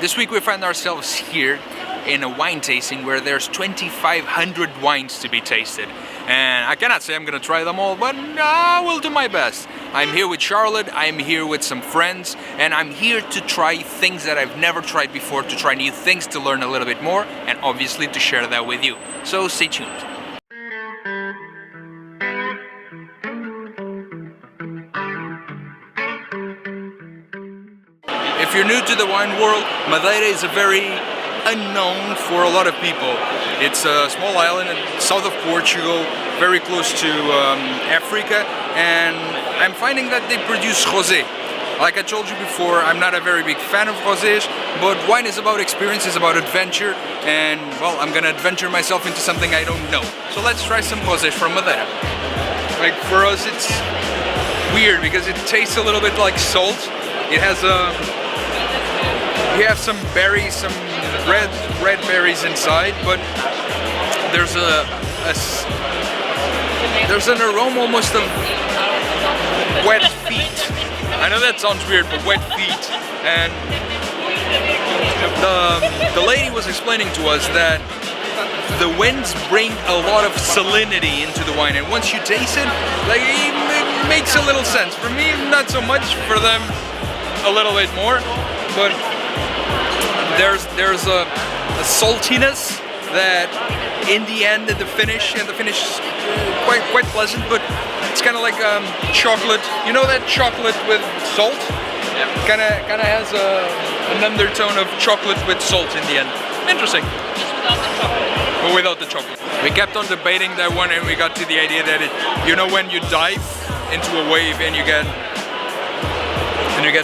This week we find ourselves here in a wine tasting where there's 2,500 wines to be tasted. And I cannot say I'm gonna try them all, but I will do my best. I'm here with Charlotte, I'm here with some friends, and I'm here to try things that I've never tried before, to try new things, to learn a little bit more, and obviously to share that with you. So stay tuned. If you're new to the wine world, Madeira is a very unknown for a lot of people. It's a small island in the south of Portugal, very close to Africa, and I'm finding that they produce rosé. Like I told you before, I'm not a very big fan of rosés, but wine is about experience, it's about adventure, and well, I'm gonna adventure myself into something I don't know. So let's try some rosés from Madeira. Like for us, it's weird because it tastes a little bit like salt. It has you have some berries, some red berries inside, but there's an aroma almost of wet feet. I know that sounds weird, but wet feet. And the lady was explaining to us that the winds bring a lot of salinity into the wine, and once you taste it, like it makes a little sense. For me, not so much. For them, a little bit more. But there's a saltiness that in the end, the finish is quite pleasant, but it's kind of like chocolate. You know that chocolate with salt? Yeah. Kind of has an undertone of chocolate with salt in the end. Interesting. Just without the chocolate. But without the chocolate. We kept on debating that one, and we got to the idea that you know when you dive into a wave and you get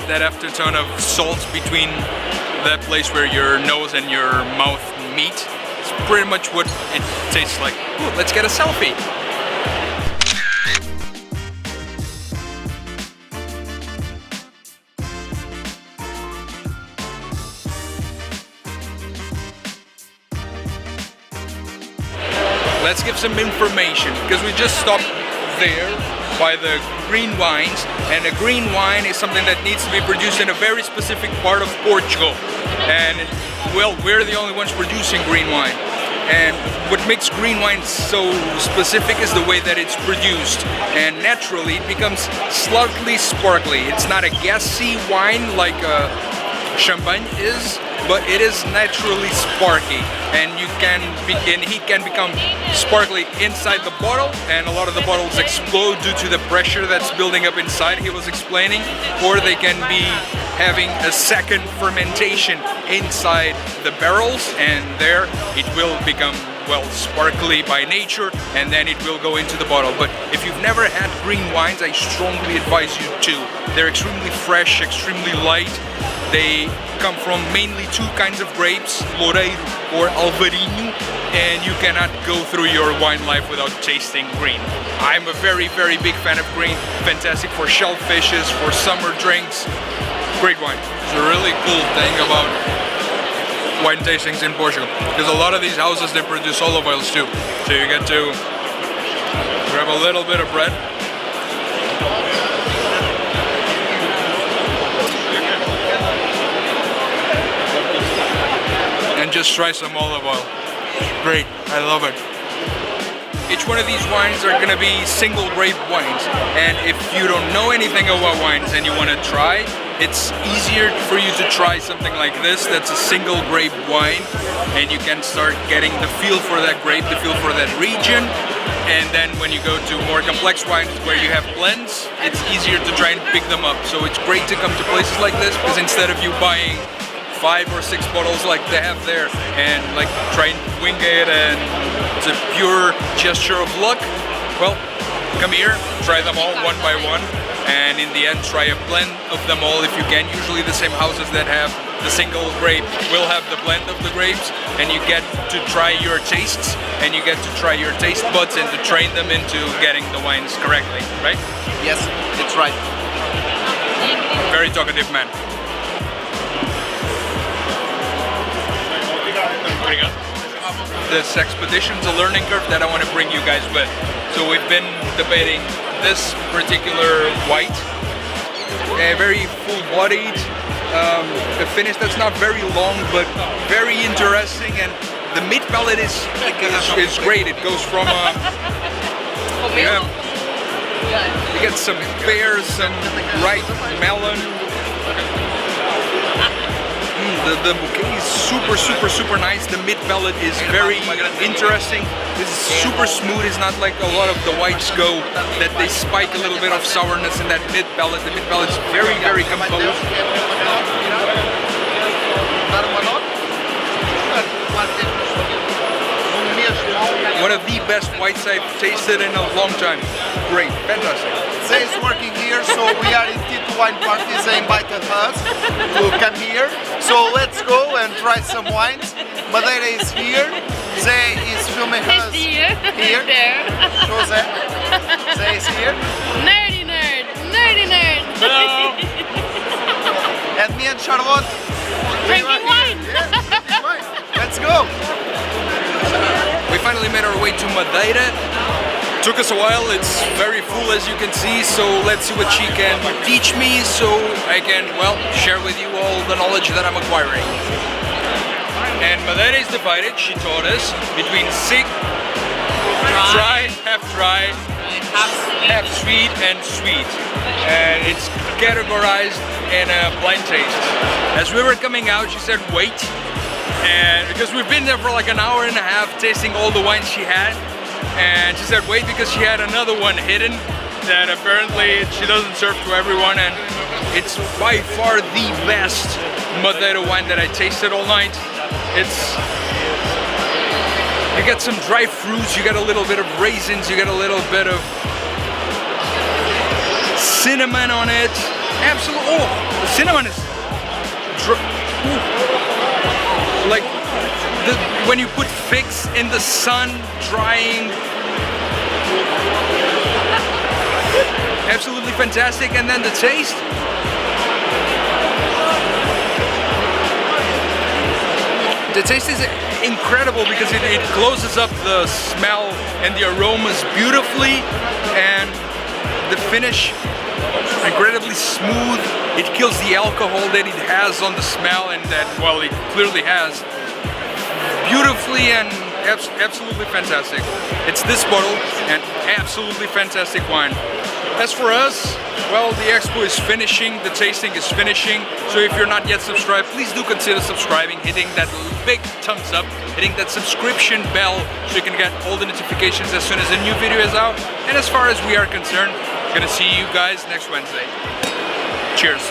that aftertone of salt between that place where your nose and your mouth meet. It's pretty much what it tastes like. Ooh, let's get a selfie. Let's give some information, because we just stopped there by the green wines, and a green wine is something that needs to be produced in a very specific part of Portugal, and well, we're the only ones producing green wine. And what makes green wine so specific is the way that it's produced, and naturally it becomes slightly sparkly. It's not a gassy wine like champagne is, but it is naturally sparky, and he can become sparkly inside the bottle, and a lot of the bottles explode due to the pressure that's building up inside, he was explaining, or they can be having a second fermentation inside the barrels, and there it will become, well, sparkly by nature, and then it will go into the bottle. But if you've never had green wines, I strongly advise you to. They're extremely fresh, extremely light. They come from mainly two kinds of grapes, Loureiro or Alvarinho, and you cannot go through your wine life without tasting green. I'm a very, very big fan of green. Fantastic for shellfishes, for summer drinks. Great wine. It's a really cool thing about wine tastings in Portugal, because a lot of these houses, they produce olive oils too. So you get to grab a little bit of bread. And just try some olive oil. Great, I love it. Each one of these wines are gonna be single grape wines. And if you don't know anything about wines and you wanna try, it's easier for you to try something like this that's a single grape wine, and you can start getting the feel for that grape, the feel for that region. And then when you go to more complex wines where you have blends, it's easier to try and pick them up. So it's great to come to places like this, because instead of you buying 5 or 6 bottles like they have there and like try and wing it and it's a pure gesture of luck, well, come here, try them all one by one, and in the end try a blend of them all if you can. Usually the same houses that have the single grape will have the blend of the grapes, and you get to try your tastes, and you get to try your taste buds and to train them into getting the wines correctly, right? Yes, it's right. Very talkative man. This expedition's a learning curve that I want to bring you guys with. So we've been debating this particular white, very full-bodied, a finish that's not very long, but very interesting. And the mid palate is great. It goes from you get some pears and ripe melon. The bouquet is super nice. The mid palate is very interesting. This is super smooth. It's not like a lot of the whites go, that they spike a little bit of sourness in that mid palate. The mid palate is very composed. One of the best whites I've tasted in a long time. Great, fantastic. Zay is working here, so we are in Tito Wine Party. They invited us to come here. So let's go and try some wines. Madeira is here. Zay is filming us here. There. Show Zay. Zay is here. Nerdy nerd. Nerdy nerd. Hello. And me and Charlotte. Drinking wine. Yeah, drinking wine. Let's go. We finally made our way to Madeira. Took us a while, it's very full as you can see, so let's see what she can teach me so I can, well, share with you all the knowledge that I'm acquiring. And Madeira is divided, she taught us, between sick, dry, half sweet and sweet. And it's categorized in a blind taste. As we were coming out, she said wait. And because we've been there for like an hour and a half tasting all the wines she had, and she said wait because she had another one hidden that apparently she doesn't serve to everyone, and it's by far the best Madeira wine that I tasted all night. You get some dry fruits, you get a little bit of raisins, you get a little bit of cinnamon on it. Absolutely, oh, the cinnamon is like when you put figs in the sun drying. Absolutely fantastic. And then the taste. The taste is incredible because it closes up the smell and the aromas beautifully, and the finish incredibly smooth. It kills the alcohol that it has on the smell, and that, well, it clearly has, beautifully, and absolutely fantastic. It's this bottle, and absolutely fantastic wine. As for us, well, the expo is finishing, the tasting is finishing, so if you're not yet subscribed, please do consider subscribing, hitting that big thumbs up, hitting that subscription bell so you can get all the notifications as soon as a new video is out. And as far as we are concerned, I'm gonna see you guys next Wednesday. Cheers.